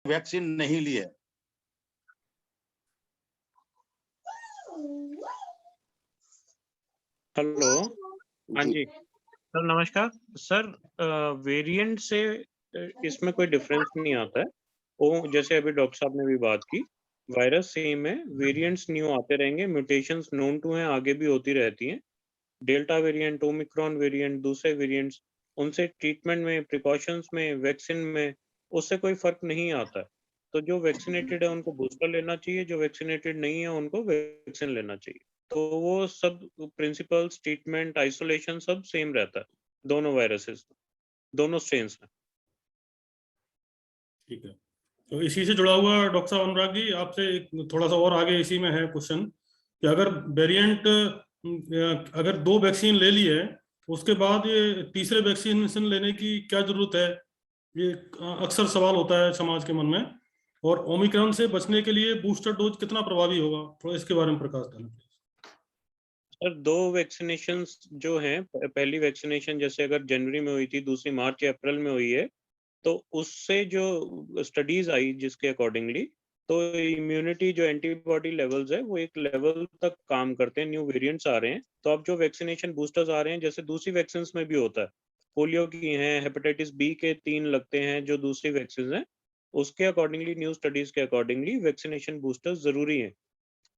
Vaccine नहीं ली है। Hello, हाँ जी सर, नमस्कार सर। वेरिएंट से इसमें कोई डिफरेंस नहीं आता है। वो जैसे अभी डॉक्टर साहब ने भी बात की, वायरस सेम है, वेरिएंट्स न्यू आते रहेंगे, म्यूटेशंस नोन टू हैं, आगे भी होती रहती हैं। डेल्टा वेरिएंट, ओमिक्रॉन वेरिएंट, दूसरे वेरिएंट्स, उनसे ट्रीटमेंट में, प्रिकॉशंस में, वैक्सीन में उससे कोई फर्क नहीं आता है। तो जो वैक्सीनेटेड है उनको बूस्टर लेना चाहिए, जो वैक्सीनेटेड नहीं है उनको वैक्सीन लेना चाहिए। तो वो सब प्रिंसिपल्स, ट्रीटमेंट, आइसोलेशन सब सेम रहता है दोनों वायरसेस, दोनों स्ट्रेन्स में। ठीक है, तो इसी से जुड़ा हुआ डॉक्टर साहब अनुराग जी, आपसे एक थोड़ा सा और आगे इसी में है क्वेश्चन कि अगर वेरिएंट, अगर 2 वैक्सीन ले ली है उसके बाद ये तीसरे वैक्सीनेशन लेने की क्या जरूरत है, ये अक्सर सवाल होता है समाज के मन में। और ओमिक्रॉन से बचने के लिए बूस्टर डोज कितना प्रभावी होगा, थोड़ा इसके बारे में प्रकाश डालें। सर 2 वैक्सीनेशंस जो हैं, पहली वैक्सीनेशन जैसे अगर जनवरी में हुई थी, दूसरी मार्च या अप्रैल में हुई है, तो उससे जो स्टडीज आई जिसके अकॉर्डिंगली, तो इम्यूनिटी जो एंटीबॉडी लेवल्स है वो एक लेवल तक काम करते हैं। न्यू वेरिएंट्स आ रहे हैं, तो अब जो वैक्सीनेशन बूस्टर्स आ रहे हैं, जैसे दूसरी वैक्सीन में भी होता है, पोलियो की हैं, हेपेटाइटिस बी के 3 लगते हैं जो दूसरी वैक्सीन हैं, उसके अकॉर्डिंगली, न्यू स्टडीज के अकॉर्डिंगली वैक्सीनेशन बूस्टर्स जरूरी हैं।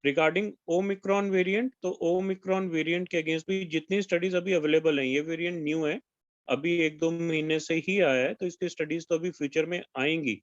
रिगार्डिंग ओमिक्रॉन वेरिएंट, तो ओमिक्रॉन वेरिएंट के अगेंस्ट भी जितनी स्टडीज अभी अवेलेबल हैं, ये वेरिएंट न्यू है, अभी 1-2 महीने से ही आया है, तो इसकी स्टडीज तो अभी फ्यूचर में आएंगी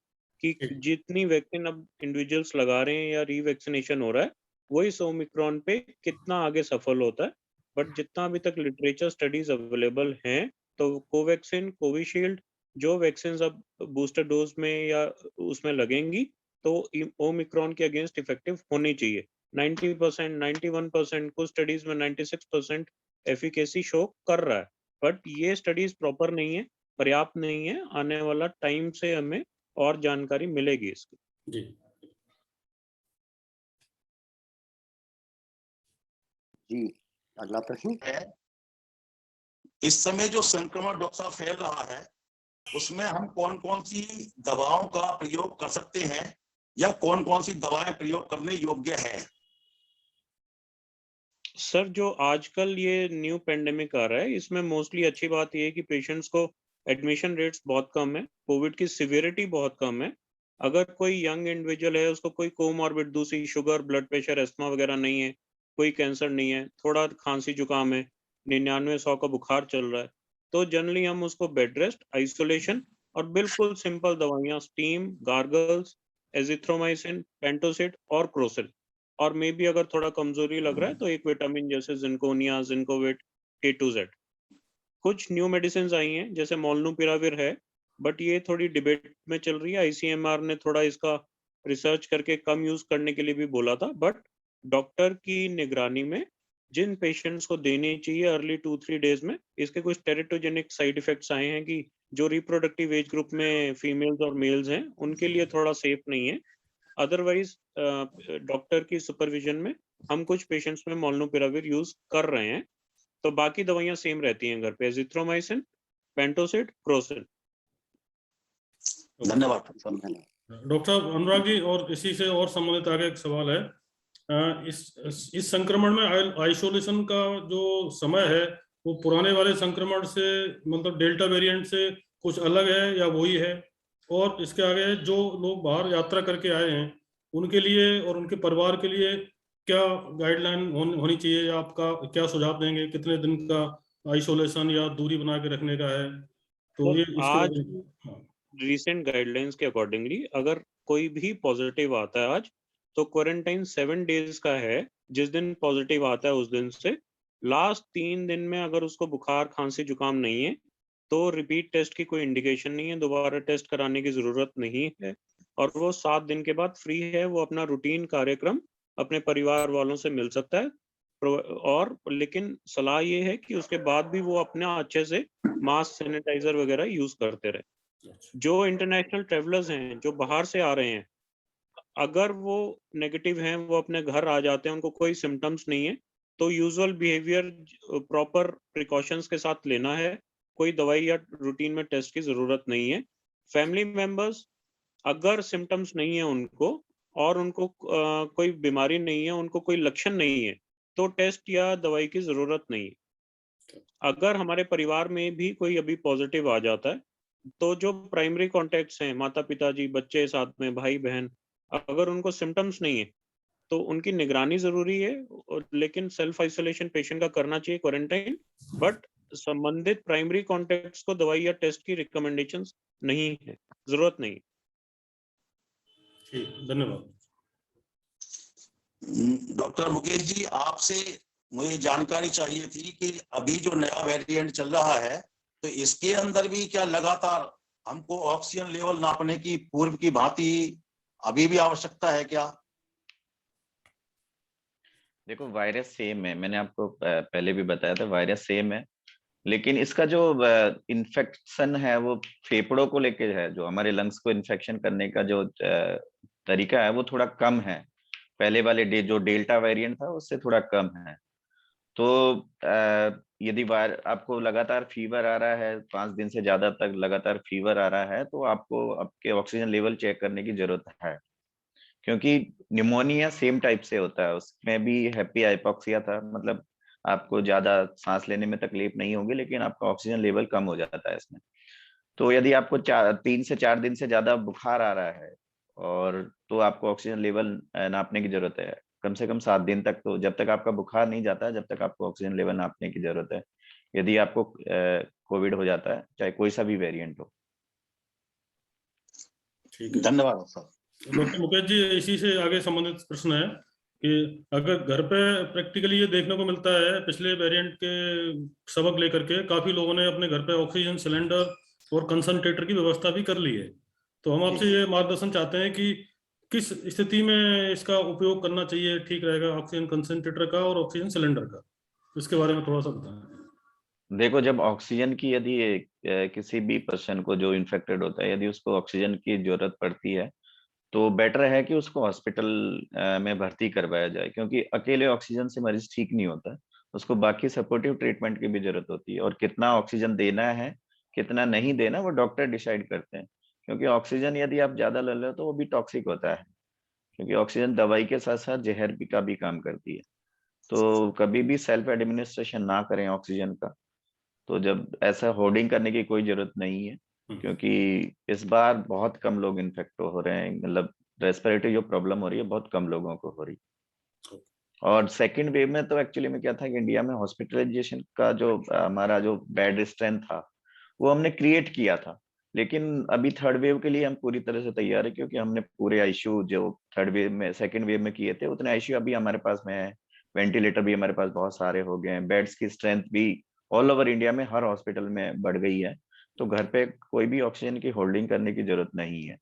कि जितनी वैक्सीन अब इंडिविजुअल्स लगा रहे हैं या रीवैक्सीनेशन हो रहा है, वो इस ओमिक्रॉन पे कितना आगे सफल होता है। बट जितना अभी तक लिटरेचर स्टडीज अवेलेबल हैं, तो कोवैक्सीन, कोविशील्ड, जो वैक्सीन अब बूस्टर डोज में या उसमें लगेंगी, तो ओमिक्रॉन के अगेंस्ट इफेक्टिव होनी चाहिए। 90%, 91%, कुछ स्टडीज में 96% एफिकेसी शो कर रहा है। बट ये स्टडीज प्रॉपर नहीं है, पर्याप्त नहीं है। आने वाला टाइम से हमें और जानकारी मिलेगी इसकी। जी जी, अगला प्रश्न है इस समय जो संक्रमण डॉक्टर साहब फैल रहा है, उसमें हम कौन कौन सी दवाओं का प्रयोग कर सकते हैं या कौन कौन सी दवाएं प्रयोग करने योग्य है? सर जो आजकल ये न्यू पेंडेमिक आ रहा है, इसमें मोस्टली अच्छी बात ये है कि पेशेंट्स को एडमिशन रेट्स बहुत कम है, कोविड की सिवियरिटी बहुत कम है। अगर कोई यंग इंडिविजुअल है, उसको कोई कोमॉर्बिड दूसरी शुगर, ब्लड प्रेशर, एस्थमा वगैरह नहीं है, कोई कैंसर नहीं है, थोड़ा खांसी जुकाम है, 99-100 का बुखार चल रहा है, तो जनरली हम उसको बेड रेस्ट, आइसोलेशन और बिल्कुल सिंपल दवाइयाँ, स्टीम, गार्गल्स, एजिथ्रोमाइसिन, पेंटोसिड और क्रोसिल, और मे बी अगर थोड़ा कमजोरी लग रहा है तो एक विटामिन जैसे जिंकोनिया, जिंकोविट, A to Z। कुछ न्यू मेडिसिन आई हैं जैसे मोलनुपिराविर है, बट ये थोड़ी डिबेट में चल रही है। ICMR ने थोड़ा इसका रिसर्च करके कम यूज करने के लिए भी बोला था, बट डॉक्टर की निगरानी में जिन पेशेंट्स को देनी चाहिए अर्ली 2-3 डेज में, इसके कुछ टेरिटोजेनिक साइड इफेक्ट्स आए हैं कि जो रिप्रोडक्टिव एज ग्रुप में फीमेल्स और मेल्स हैं उनके लिए थोड़ा सेफ नहीं है। अदरवाइज डॉक्टर की सुपरविजन में हम कुछ पेशेंट्स में मोलनुपिराविर यूज कर रहे हैं, तो बाकी दवाइयां सेम रहती हैं घर पे, एजिथ्रोमाइसिन, पेंटोसिड, क्रोसिल। धन्यवाद। डॉक्टर साहब अनुराग जी, और इसी से और संबंधित आगे एक सवाल है। इस संक्रमण में आइसोलेशन का जो समय है वो पुराने वाले संक्रमण से, मतलब डेल्टा वेरिएंट से कुछ अलग है या वही है? और इसके आगे जो लोग बाहर यात्रा करके आए हैं उनके लिए और उनके परिवार के लिए क्या गाइडलाइन होनी चाहिए, या आपका क्या सुझाव देंगे, कितने दिन का आइसोलेशन या दूरी बना के रखने का है? तो ये आज हाँ। रिसेंट गाइडलाइंस के अकॉर्डिंगली अगर कोई भी पॉजिटिव आता है आज, तो क्वारंटाइन 7 डेज का है। जिस दिन पॉजिटिव आता है उस दिन से लास्ट 3 दिन में अगर उसको बुखार, खांसी, जुकाम नहीं है, तो रिपीट टेस्ट की कोई इंडिकेशन नहीं है, दोबारा टेस्ट कराने की जरूरत नहीं है, और वो 7 दिन के बाद फ्री है, वो अपना रूटीन कार्यक्रम अपने परिवार वालों से मिल सकता है। और लेकिन सलाह ये है कि उसके बाद भी वो अपना अच्छे से मास्क, सैनिटाइजर वगैरह यूज करते रहे। जो इंटरनेशनल ट्रेवलर्स हैं जो बाहर से आ रहे हैं, अगर वो नेगेटिव हैं, वो अपने घर आ जाते हैं, उनको कोई सिम्टम्स नहीं है, तो यूजुअल बिहेवियर प्रॉपर प्रिकॉशंस के साथ लेना है, कोई दवाई या रूटीन में टेस्ट की जरूरत नहीं है। फैमिली मेंबर्स अगर सिम्टम्स नहीं है उनको और उनको कोई बीमारी नहीं है, उनको कोई लक्षण नहीं है, तो टेस्ट या दवाई की जरूरत नहीं है। अगर हमारे परिवार में भी कोई अभी पॉजिटिव आ जाता है, तो जो प्राइमरी कॉन्टैक्ट्स हैं, माता पिताजी, बच्चे साथ में, भाई बहन, अगर उनको सिम्टम्स नहीं है तो उनकी निगरानी जरूरी है, लेकिन सेल्फ आइसोलेशन पेशेंट का करना चाहिए, क्वारंटाइन, बट संबंधित प्राइमरी कॉन्टैक्ट्स को दवाई या टेस्ट की रिकमेंडेशंस नहीं है, जरूरत नहीं। ठीक, धन्यवाद। डॉक्टर मुकेश जी, आपसे मुझे जानकारी चाहिए थी कि अभी जो नया वेरिएंट चल रहा है, तो इसके अंदर भी क्या लगातार हमको ऑक्सीजन लेवल नापने की पूर्व की भांति अभी भी आवश्यकता है क्या? देखो, वायरस सेम है, मैंने आपको पहले भी बताया था, वायरस सेम है, लेकिन इसका जो इन्फेक्शन है वो फेफड़ों को लेके है। जो हमारे लंग्स को इन्फेक्शन करने का जो तरीका है वो थोड़ा कम है, पहले वाले जो डेल्टा वेरिएंट था उससे थोड़ा कम है। तो यदि आपको लगातार फीवर आ रहा है, 5 दिन से ज्यादा तक लगातार फीवर आ रहा है, तो आपको आपके ऑक्सीजन लेवल चेक करने की जरूरत है, क्योंकि निमोनिया सेम टाइप से होता है, उसमें भी हैप्पी हाइपोक्सिया था, मतलब आपको ज्यादा सांस लेने में तकलीफ नहीं होगी, लेकिन आपका ऑक्सीजन लेवल कम हो जाता है इसमें। तो यदि आपको 3 से 4 दिन से ज्यादा बुखार आ रहा है और तो आपको ऑक्सीजन लेवल नापने की जरूरत है, कम से कम 7 दिन तक। तो जब तक आपका बुखार नहीं जाता है, जब तक आपको ऑक्सीजन लेवल नापने की जरूरत है, यदि आपको कोविड हो जाता है, चाहे कोई सा भी वेरिएंट हो। ठीक है, धन्यवाद सर। डॉक्टर मुकेश जी, इसी से आगे संबंधित प्रश्न है कि अगर घर पे प्रैक्टिकली ये देखने को मिलता है, पिछले वेरिएंट के सबक लेकर के काफी लोगों ने अपने घर पे ऑक्सीजन सिलेंडर और कंसंट्रेटर की व्यवस्था भी कर ली है, तो हम आपसे ये मार्गदर्शन चाहते हैं कि किस स्थिति में इसका उपयोग करना चाहिए, ठीक रहेगा, ऑक्सीजन कंसंट्रेटर का और ऑक्सीजन सिलेंडर का, इसके बारे में थोड़ा सा बताएं। देखो, जब ऑक्सीजन की यदि किसी भी पर्सन को जो इन्फेक्टेड होता है, यदि उसको ऑक्सीजन की जरूरत पड़ती है, तो बेटर है कि उसको हॉस्पिटल में भर्ती करवाया जाए, क्योंकि अकेले ऑक्सीजन से मरीज ठीक नहीं होता, उसको बाकी सपोर्टिव ट्रीटमेंट की भी जरूरत होती है। और कितना ऑक्सीजन देना है, कितना नहीं देना, वो डॉक्टर डिसाइड करते हैं, क्योंकि ऑक्सीजन यदि आप ज्यादा ले लो तो वो भी टॉक्सिक होता है, क्योंकि ऑक्सीजन दवाई के साथ साथ जहर भी का भी काम करती है। तो कभी भी सेल्फ एडमिनिस्ट्रेशन ना करें ऑक्सीजन का। तो जब ऐसा होर्डिंग करने की कोई जरूरत नहीं है, क्योंकि इस बार बहुत कम लोग इन्फेक्ट हो रहे हैं, मतलब रेस्पिरेटरी जो प्रॉब्लम हो रही है बहुत कम लोगों को हो रही है। और सेकंड वेव में तो एक्चुअली में क्या था कि इंडिया में हॉस्पिटलाइजेशन का जो हमारा जो बेड स्ट्रेंथ था वो हमने क्रिएट किया था, लेकिन अभी थर्ड वेव के लिए हम पूरी तरह से तैयार है, क्योंकि हमने पूरे आईसीयू जो थर्ड वेव में सेकंड वेव में किए थे उतने आईसीयू अभी हमारे पास में है, वेंटिलेटर भी हमारे पास बहुत सारे हो गए हैं, बेड्स की स्ट्रेंथ भी ऑल ओवर इंडिया में हर हॉस्पिटल में बढ़ गई है, तो घर पे कोई भी ऑक्सीजन की होल्डिंग करने की जरूरत नहीं है।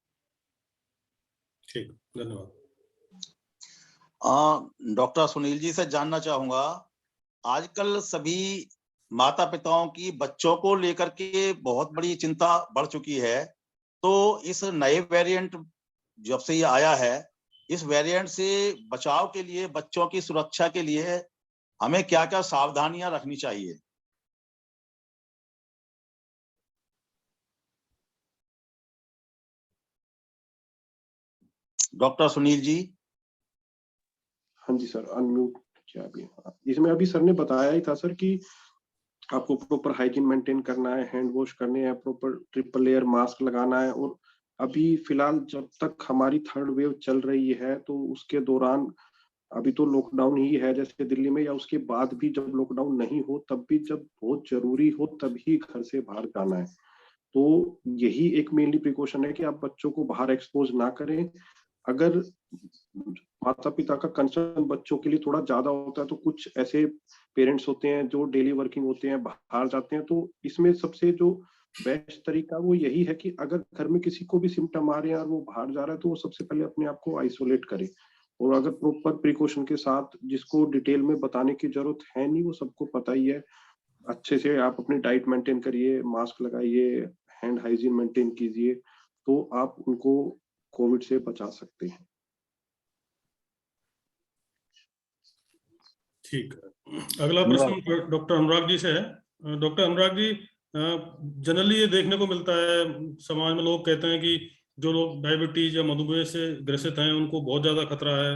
ठीक, धन्यवाद। डॉक्टर सुनील जी से जानना चाहूंगा, आजकल सभी माता पिताओं की बच्चों को लेकर के बहुत बड़ी चिंता बढ़ चुकी है, तो इस नए वेरिएंट जब से ये आया है, इस वेरिएंट से बचाव के लिए, बच्चों की सुरक्षा के लिए हमें क्या क्या सावधानियां रखनी चाहिए? डॉक्टर सुनील जी। हाँ जी सर, अनम्यूट किया अभी। इसमें अभी सर ने बताया ही था सर कि आपको प्रॉपर हाइजीन मेंटेन करना है, हैंड वॉश करने हैं, प्रॉपर ट्रिपल लेयर मास्क लगाना है। और अभी फिलहाल जब तक हमारी थर्ड वेव चल रही है तो उसके दौरान अभी तो लॉकडाउन ही है जैसे दिल्ली में, या उसके बाद भी जब लॉकडाउन नहीं हो तब भी जब बहुत जरूरी हो तभी घर से बाहर जाना है। तो यही एक मेनली प्रिकॉशन है कि आप बच्चों को बाहर एक्सपोज ना करें। अगर माता पिता का कंसर्न बच्चों के लिए थोड़ा ज्यादा होता है तो कुछ ऐसे पेरेंट्स होते हैं जो डेली वर्किंग होते हैं, बाहर जाते हैं, तो इसमें सबसे जो बेस्ट तरीका वो यही है कि अगर घर में किसी को भी सिम्टम आ रहे हैं और वो बाहर जा रहा है तो वो सबसे पहले अपने आप को आइसोलेट करे। और अगर प्रॉपर प्रिकॉशन के साथ, जिसको डिटेल में बताने की जरूरत है नहीं, वो सबको पता ही है, अच्छे से आप अपनी डाइट मेंटेन करिए, मास्क लगाइए, हैंड हाइजीन मेंटेन कीजिए, तो आप उनको कोविड से बचा सकते हैं। ठीक है, अगला प्रश्न डॉक्टर अनुराग जी से है। डॉक्टर अनुराग जी, जनरली ये देखने को मिलता है समाज में, लोग कहते हैं कि जो लोग डायबिटीज या मधुमेह से ग्रसित हैं उनको बहुत ज्यादा खतरा है,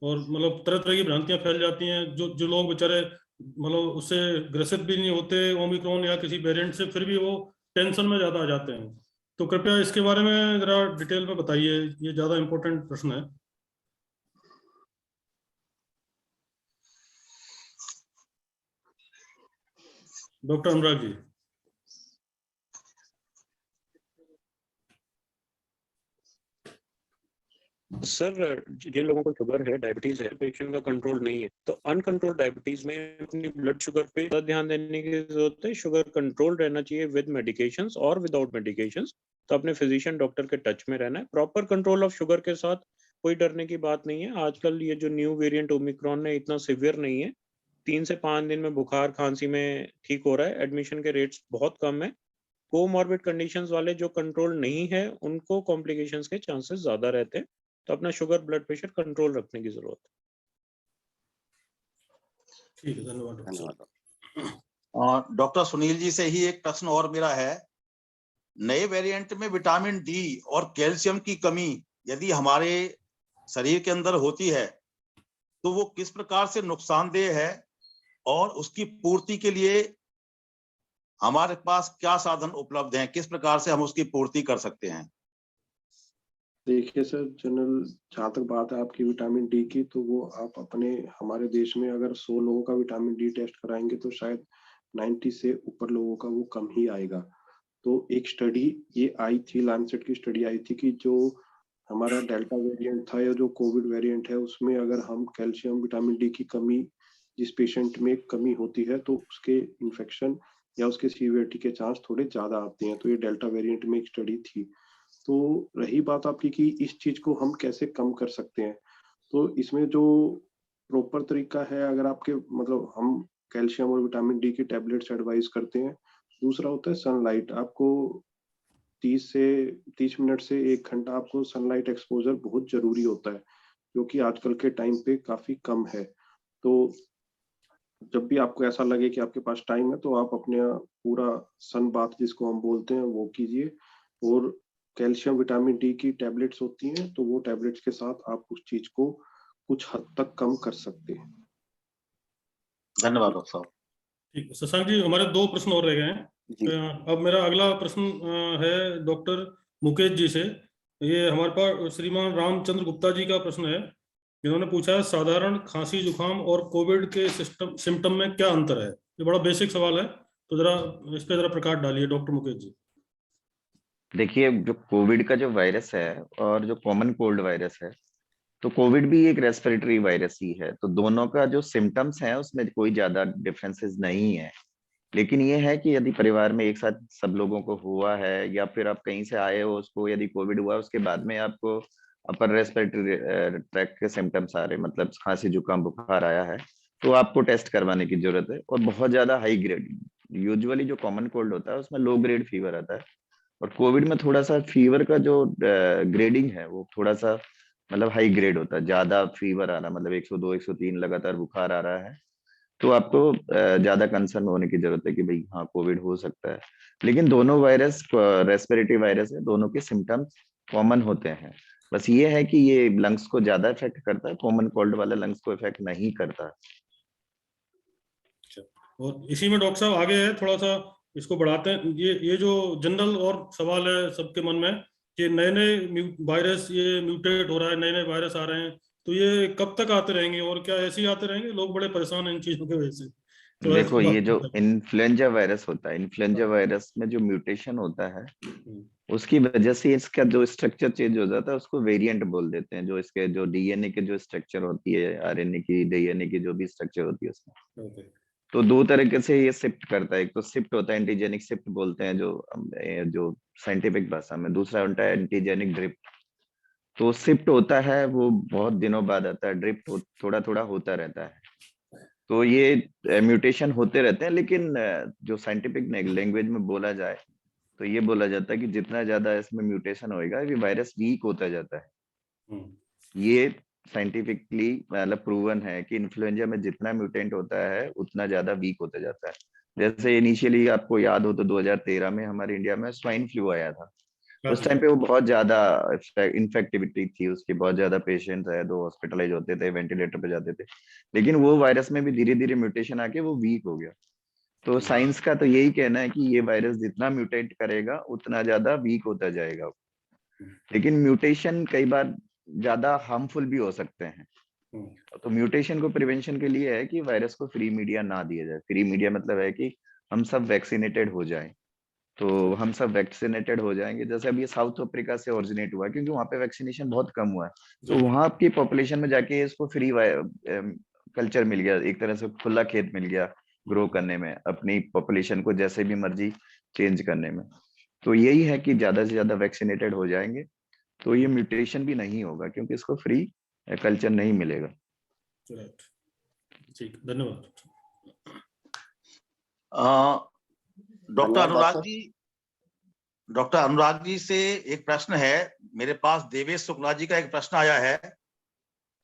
और मतलब तरह तरह की भ्रांतियां फैल जाती हैं। जो लोग बेचारे मतलब उससे ग्रसित भी नहीं होते ओमिक्रॉन या किसी वेरिएंट से, फिर भी वो टेंशन में ज्यादा आ जाते हैं। तो कृपया इसके बारे में जरा डिटेल में बताइए, ये ज्यादा इम्पोर्टेंट प्रश्न है। डॉक्टर अनुराग जी। सर, जिन लोगों को शुगर है, डायबिटीज है, पेशेंट का कंट्रोल नहीं है, तो अनकंट्रोल्ड डायबिटीज में अपनी ब्लड शुगर पे ज़्यादा ध्यान देने की जरूरत है। शुगर कंट्रोल रहना चाहिए विद मेडिकेशंस और विदाउट मेडिकेशंस। तो अपने फिजिशियन डॉक्टर के टच में रहना है। प्रॉपर कंट्रोल ऑफ शुगर के साथ कोई डरने की बात नहीं है। आजकल ये जो न्यू वेरिएंट ओमिक्रॉन है इतना सिवियर नहीं है, 3 से 5 दिन में बुखार खांसी में ठीक हो रहा है। एडमिशन के रेट्स बहुत कम है। कोमॉर्बिड कंडीशंस वाले जो कंट्रोल नहीं है उनको कॉम्प्लिकेशंस के चांसेस ज्यादा रहते हैं। तो अपना शुगर ब्लड प्रेशर कंट्रोल रखने की जरूरत है। ठीक है, धन्यवाद डॉक्टर साहब। धन्यवाद। डॉक्टर सुनील जी से ही एक प्रश्न और मेरा है। नए वेरिएंट में विटामिन डी और कैल्शियम की कमी यदि हमारे शरीर के अंदर होती है तो वो किस प्रकार से नुकसानदेह है, और उसकी पूर्ति के लिए हमारे पास क्या साधन उपलब्ध हैं, किस प्रकार से हम उसकी पूर्ति कर सकते हैं? देखिए सर, जनरल जहाँ तक बात है आपकी विटामिन डी की, तो वो आप अपने हमारे देश में अगर 100 लोगों का विटामिन डी टेस्ट कराएंगे तो शायद 90 से ऊपर लोगों का वो कम ही आएगा। तो एक स्टडी ये आई थी, लैंसेट की स्टडी आई थी कि जो हमारा डेल्टा वेरिएंट था या जो कोविड वेरिएंट है उसमें अगर हम कैल्शियम विटामिन डी की कमी, जिस पेशेंट में कमी होती है तो उसके इन्फेक्शन या उसके सीवियरिटी के चांस थोड़े ज्यादा आते हैं। तो ये डेल्टा वेरिएंट में एक स्टडी थी। तो रही बात आपकी कि इस चीज को हम कैसे कम कर सकते हैं, तो इसमें जो प्रॉपर तरीका है, अगर आपके मतलब हम कैल्शियम और विटामिन डी की टैबलेट्स एडवाइस करते हैं। दूसरा होता है सनलाइट। आपको 30 मिनट से 1 घंटा आपको सनलाइट एक्सपोजर बहुत जरूरी होता है, जो कि आजकल के टाइम पे काफी कम है। तो जब भी आपको ऐसा लगे कि आपके पास टाइम है तो आप अपने पूरा सन बाथ जिसको हम बोलते हैं वो कीजिए। और कैल्शियम विटामिन डी की टैबलेट्स होती हैं तो वो टैबलेट्स के साथ आप उस चीज को कुछ हद तक कम कर सकते हैं। धन्यवाद डॉक्टर साहब। ठीक है शशांक जी, हमारे 2 प्रश्न और रह गए हैं। अब मेरा अगला प्रश्न है डॉक्टर मुकेश जी से। ये हमारे पास श्रीमान रामचंद्र गुप्ता जी का प्रश्न है। इन्होंने पूछा है साधारण खांसी जुकाम और कोविड के सिम्टम में क्या अंतर है। ये बड़ा बेसिक सवाल है, तो जरा इस पे जरा प्रकाश डालिए डॉक्टर मुकेश जी। देखिए, जो कोविड का जो वायरस है और जो कॉमन कोल्ड वायरस है, तो कोविड भी एक रेस्पिरेटरी वायरस ही है। तो दोनों का जो सिम्टम्स है उसमें कोई ज्यादा डिफरेंसेस नहीं है। लेकिन ये है कि यदि परिवार में एक साथ सब लोगों को हुआ है या फिर आप कहीं से आए हो, उसको यदि कोविड हुआ उसके बाद में आपको अपर रेस्पिरेटरी ट्रैक्ट के सिम्टम्स आ रहे, मतलब खांसी जुकाम बुखार आया है, तो आपको टेस्ट करवाने की जरूरत है। और बहुत ज्यादा हाई ग्रेड, यूजुअली जो कॉमन कोल्ड होता है उसमें लो ग्रेड फीवर आता है, और कोविड में थोड़ा सा फीवर का जो ग्रेडिंग है वो थोड़ा सा मतलब हाई ग्रेड होता है। ज्यादा फीवर आ रहा, मतलब 102 103 लगातार बुखार आ रहा है, तो आपको ज्यादा कंसर्न होने की जरूरत है कि भाई हाँ कोविड हो सकता है। लेकिन दोनों वायरस रेस्पिरेटरी वायरस है, दोनों के सिम्टम्स कॉमन होते हैं। बस ये है कि ये लंग्स को ज्यादा इफेक्ट करता है, कॉमन कोल्ड वाला लंग्स को इफेक्ट नहीं करता। और इसी में डॉक्टर साहब आगे है, थोड़ा सा इसको बढ़ाते हैं। ये जो जनरल और सवाल है सबके मन में कि नए नए वायरस ये म्यूटेट हो रहा है, नए नए वायरस आ रहे हैं, तो ये कब तक आते रहेंगे और क्या ऐसे ही आते रहेंगे? लोग बड़े परेशान हैं इन चीजों की वजह से। तो देखो, ऐसी ये जो बात इन्फ्लुएंजा वायरस होता है, इन्फ्लुएंजा वायरस में जो म्यूटेशन होता है उसकी वजह से इसका जो स्ट्रक्चर चेंज हो जाता है उसको वेरिएंट बोल देते हैं। जो इसके जो डीएनए के जो स्ट्रक्चर होती है, आरएनए की, डीएनए की जो भी स्ट्रक्चर होती है उसमें, तो 2 तरीके से ये शिफ्ट करता है। एक तो शिफ्ट होता है, एंटीजेनिक शिफ्ट बोलते हैं जो साइंटिफिक भाषा में। दूसरा होता है एंटीजेनिक ड्रिफ्ट। तो शिफ्ट होता है वो बहुत दिनों बाद आता है, ड्रिफ्ट थोड़ा थोड़ा होता रहता है। तो ये म्यूटेशन होते रहते हैं। लेकिन जो साइंटिफिक लैंग्वेज में बोला जाए तो ये बोला जाता है कि जितना ज्यादा इसमें म्यूटेशन होएगा ये वायरस वीक होता जाता है। ये साइंटिफिकली मतलब प्रूवन है कि इन्फ्लुएंजा में जितना म्यूटेंट होता है उतना ज्यादा वीक होता जाता है। जैसे इनिशियली आपको याद हो तो 2013 में हमारे इंडिया में स्वाइन फ्लू आया था, उस टाइम पे वो बहुत ज्यादा इन्फेक्टिविटी थी उसकी, बहुत ज्यादा पेशेंट है, दो हॉस्पिटलाइज होते थे, वेंटिलेटर पे जाते थे, लेकिन वो वायरस में भी धीरे धीरे म्यूटेशन आके वो वीक हो गया। तो साइंस का तो यही कहना है कि ये वायरस जितना म्यूटेट करेगा उतना ज्यादा वीक होता जाएगा, लेकिन म्यूटेशन कई बार ज्यादा हार्मफुल भी हो सकते हैं। तो म्यूटेशन को प्रिवेंशन के लिए है कि वायरस को फ्री मीडिया ना दिया जाए। फ्री मीडिया मतलब है कि हम सब वैक्सीनेटेड हो जाएं। तो हम सब वैक्सीनेटेड हो जाएंगे, जैसे अभी साउथ अफ्रीका से ओरिजिनेट हुआ है, क्योंकि वहाँ पे वैक्सीनेशन बहुत कम हुआ है, तो वहाँ की पॉपुलेशन में जाके इसको फ्री कल्चर मिल गया, एक तरह से खुला खेत मिल गया ग्रो करने में, अपनी पॉपुलेशन को जैसे भी मर्जी चेंज करने में। तो यही है कि ज्यादा से ज्यादा वैक्सीनेटेड हो जाएंगे तो ये म्यूटेशन भी नहीं होगा, क्योंकि इसको फ्री कल्चर नहीं मिलेगा। ठीक, धन्यवाद। डॉक्टर अनुराग जी से एक प्रश्न है मेरे पास। देवेश शुक्ला जी का एक प्रश्न आया है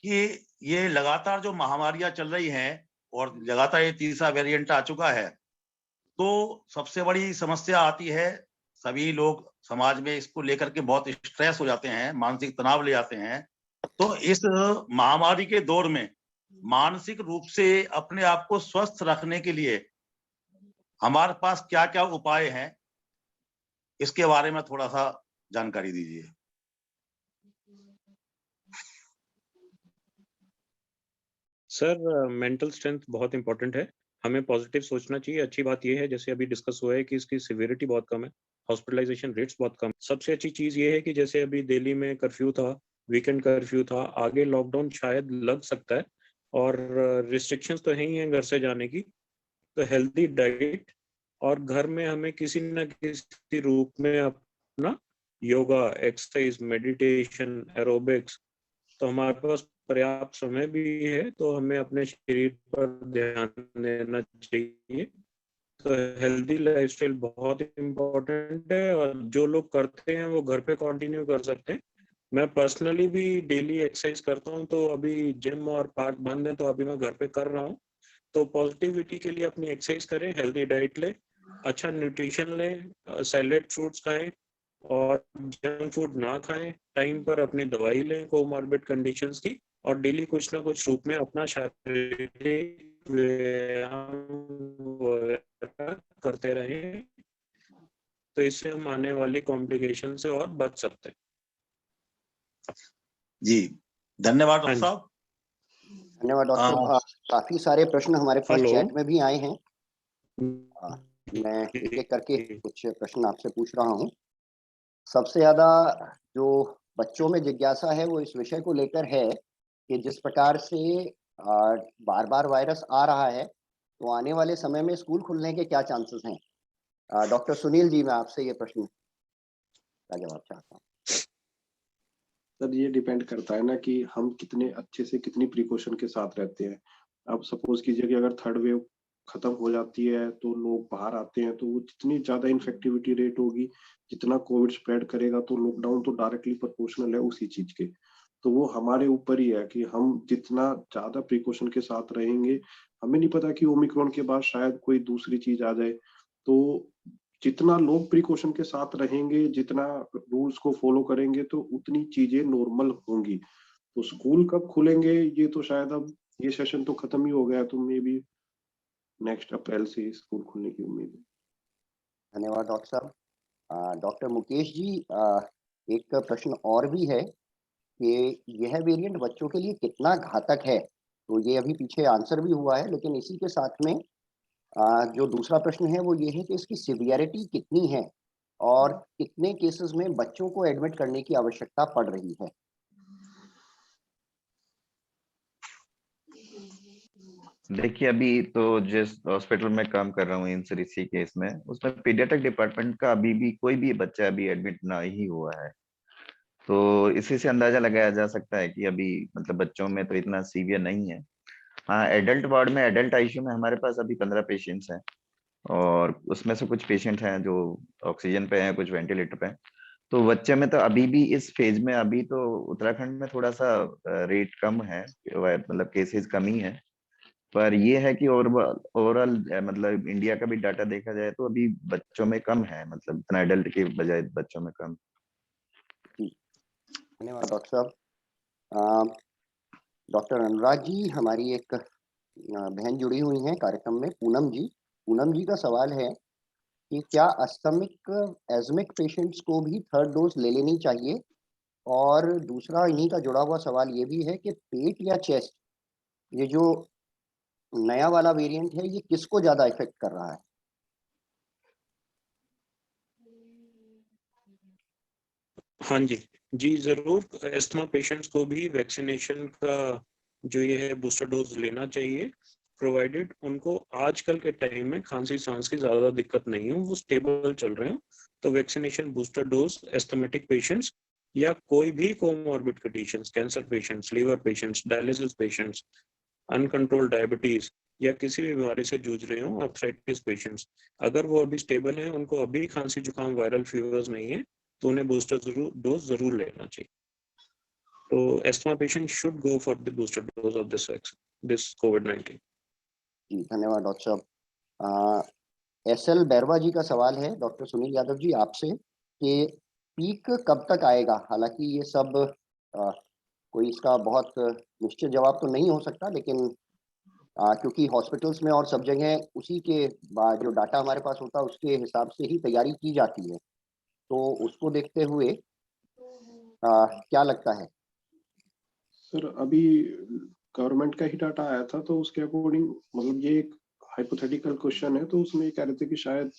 कि ये लगातार जो महामारियां चल रही हैं और लगातार ये तीसरा वेरिएंट आ चुका है, तो सबसे बड़ी समस्या आती है, सभी लोग समाज में इसको लेकर के बहुत स्ट्रेस हो जाते हैं, मानसिक तनाव ले जाते हैं। तो इस महामारी के दौर में मानसिक रूप से अपने आप को स्वस्थ रखने के लिए हमारे पास क्या क्या उपाय हैं, इसके बारे में थोड़ा सा जानकारी दीजिए। सर, मेंटल स्ट्रेंथ बहुत इंपॉर्टेंट है, हमें पॉजिटिव सोचना चाहिए। अच्छी बात यह है, जैसे अभी डिस्कस हुआ है, कि इसकी सिवियरिटी बहुत कम है, हॉस्पिटलाइजेशन रेट्स बहुत कम। सबसे अच्छी चीज ये है कि जैसे अभी दिल्ली में कर्फ्यू था, वीकेंड कर्फ्यू था, आगे लॉकडाउन शायद लग सकता है, और रिस्ट्रिक्शंस तो है ही हैं घर से जाने की। तो हेल्दी डाइट, और घर में हमें किसी न किसी रूप में अपना योगा, एक्सरसाइज, मेडिटेशन, एरोबिक्स, तो हमारे पास पर्याप्त समय भी है, तो हमें अपने शरीर पर ध्यान देना चाहिए। तो हेल्दी लाइफस्टाइल बहुत इम्पोर्टेंट है, और जो लोग करते हैं वो घर पे कंटिन्यू कर सकते हैं। मैं पर्सनली भी डेली एक्सरसाइज करता हूँ, तो अभी जिम और पार्क बंद है, तो अभी मैं घर पे कर रहा हूँ। तो पॉजिटिविटी के लिए अपनी एक्सरसाइज करें, हेल्दी डाइट लें, अच्छा न्यूट्रिशन लें, सैलेड फ्रूट्स खाएं, और जंक फूड ना खाएं, टाइम पर अपनी दवाई लें कोमॉर्बिड कंडीशंस की, और डेली कुछ ना कुछ रूप में अपना शारीरिक व्यायाम करते रहें, तो इससे हम आने वाली कॉम्प्लिकेशन से और बच सकते हैं। जी धन्यवाद डॉक्टर साहब। धन्यवाद डॉक्टर। काफी सारे प्रश्न हमारे पास चैट में भी आए हैं, मैं एक एक करके कुछ प्रश्न आपसे पूछ रहा हूँ। सबसे ज्यादा जो बच्चों में जिज्ञासा है वो इस विषय को लेकर है कि जिस प्रकार से बार बार वायरस आ रहा है, तो आने वाले समय में स्कूल खुलने के क्या चांसेस हैं। डॉक्टर सुनील जी, मैं आपसे ये प्रश्न का जवाब चाहता हूँ। सर, ये डिपेंड करता है ना कि हम कितने अच्छे से, कितनी प्रिकॉशन के साथ रहते हैं। अब सपोज कीजिए कि अगर थर्ड वेव खत्म हो जाती है तो लोग बाहर आते हैं, तो वो जितनी ज्यादा इन्फेक्टिविटी रेट होगी, जितना कोविड स्प्रेड करेगा, तो लॉकडाउन तो डायरेक्टली प्रोपोर्शनल है उसी चीज के। तो वो हमारे ऊपर ही है कि हम जितना ज्यादा प्रिकॉशन के साथ रहेंगे। हमें नहीं पता कि ओमिक्रॉन के बाद शायद कोई दूसरी चीज आ जाए, तो जितना लोग प्रिकॉशन के साथ रहेंगे, जितना रूल्स को फॉलो करेंगे, तो उतनी चीजें नॉर्मल होंगी। तो स्कूल कब खुलेंगे ये तो शायद, अब ये सेशन तो खत्म ही हो गया, तो मे बी नेक्स्ट अप्रैल से स्कूल खुलने की उम्मीद है। धन्यवाद डॉक्टर साहब। डॉक्टर मुकेश जी, एक प्रश्न और भी है कि यह वेरिएंट बच्चों के लिए कितना घातक है। तो ये अभी पीछे आंसर भी हुआ है, लेकिन इसी के साथ में जो दूसरा प्रश्न है वो ये है कि इसकी सिवियरिटी कितनी है और कितने केसेस में बच्चों को एडमिट करने की आवश्यकता पड़ रही है। देखिए, अभी तो जिस हॉस्पिटल में काम कर रहा हूँ इंसरिसी केस में, उसमें पीडियाट्रिक डिपार्टमेंट का अभी भी कोई भी बच्चा अभी एडमिट ना ही हुआ है। तो इसी से अंदाजा लगाया जा सकता है कि अभी मतलब बच्चों में तो इतना सीवियर नहीं है। हाँ, एडल्ट वार्ड में, एडल्ट आईसीयू में हमारे पास अभी 15 पेशेंट्स हैं, और उसमें से कुछ पेशेंट हैं जो ऑक्सीजन पे हैं, कुछ वेंटिलेटर पे हैं। तो बच्चे में तो अभी भी इस फेज में, अभी तो उत्तराखंड में थोड़ा सा रेट कम है, मतलब केसेस कम ही है। पर ये है कि ओवरऑल मतलब इंडिया का भी डाटा देखा जाए तो अभी बच्चों में कम है, मतलब इतना एडल्ट के बजाय बच्चों में कम। धन्यवाद डॉक्टर साहब। डॉक्टर अनुराग जी, हमारी एक बहन जुड़ी हुई हैं कार्यक्रम में, पूनम जी। पूनम जी का सवाल है कि क्या अस्थमिक एज़मिक पेशेंट्स को भी थर्ड डोज ले लेनी चाहिए, और दूसरा इन्हीं का जुड़ा हुआ सवाल ये भी है कि पेट या चेस्ट, ये जो नया वाला वेरिएंट है, ये किसको ज्यादा इफेक्ट कर रहा है? हाँ जी जी जरूर, एस्थमा पेशेंट्स को भी वैक्सीनेशन का जो ये है बूस्टर डोज लेना चाहिए, प्रोवाइडेड उनको आजकल के टाइम में खांसी सांस की ज्यादा दिक्कत नहीं हो, वो स्टेबल चल रहे हो। तो vaccination booster dose asthmatic patients या कोई भी comorbid conditions, cancer patients, liver patients, dialysis patients, uncontrolled diabetes या किसी भी बीमारी से जूझ रहे हो, आर्थराइटिस पेशेंट्स, अगर वो अभी स्टेबल हैं, उनको अभी खांसी जुकाम वायरल फीवर्स नहीं है, तो उन्हें बूस्टर डोज जरूर लेना चाहिए। तो asthma patient should go for the booster dose of this कोविड-19। जी धन्यवाद डॉक्टर साहब। एसएल बैरवा जी का सवाल है डॉक्टर सुनील यादव जी आपसे कि पीक कब तक आएगा? हालांकि ये सब कोई इसका बहुत निश्चित जवाब तो नहीं हो सकता, लेकिन क्योंकि हॉस्पिटल्स में और सब जगह उसी के जो डाटा हमारे पास होता है उसके हिसाब से ही तैयारी की जाती है, तो उसको देखते हुए क्या लगता है? सर अभी गवर्नमेंट का ही डाटा आया था, तो उसके अकॉर्डिंग मतलब ये एक हाइपोथेटिकल क्वेश्चन है, तो उसमें ये कह रहे थे कि शायद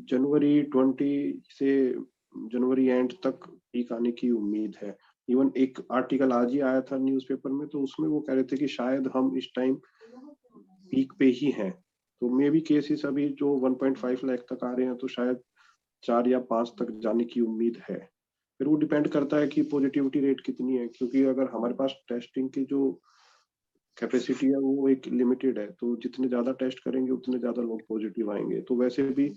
जनवरी 20 से जनवरी एंड तक पीक आने की उम्मीद है। इवन एक आर्टिकल आज ही आया था न्यूज़पेपर में, तो उसमें वो कह रहे थे कि शायद हम इस टाइम पीक पे ही हैं। तो मे बी केसेस अभी जो 1.5 लाख तक आ रहे हैं, तो शायद 4 या 5 तक जाने की उम्मीद है। फिर वो डिपेंड करता है कि पॉजिटिविटी रेट कितनी है, क्योंकि अगर हमारे पास टेस्टिंग की जो कैपेसिटी है वो एक लिमिटेड है, तो जितने ज्यादा टेस्ट करेंगे उतने ज्यादा लोग पॉजिटिव आएंगे। तो वैसे भी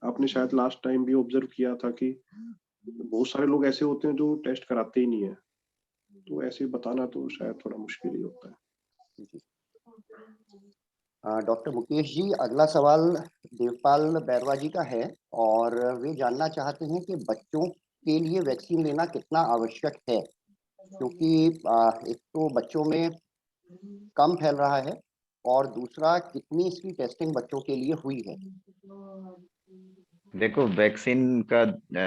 आपने शायद लास्ट टाइम भी ऑब्जर्व किया था कि बहुत सारे लोग ऐसे होते हैं जो टेस्ट कराते ही नहीं है, तो ऐसे बताना तो शायद थोड़ा मुश्किल ही होता है। डॉक्टर मुकेश जी, अगला सवाल देवपाल बैरवा जी का है, और वे जानना चाहते हैं कि बच्चों के लिए वैक्सीन लेना कितना आवश्यक है, क्योंकि एक तो बच्चों में कम फैल रहा है, और दूसरा कितनी इसकी टेस्टिंग बच्चों के लिए हुई है? देखो, वैक्सीन का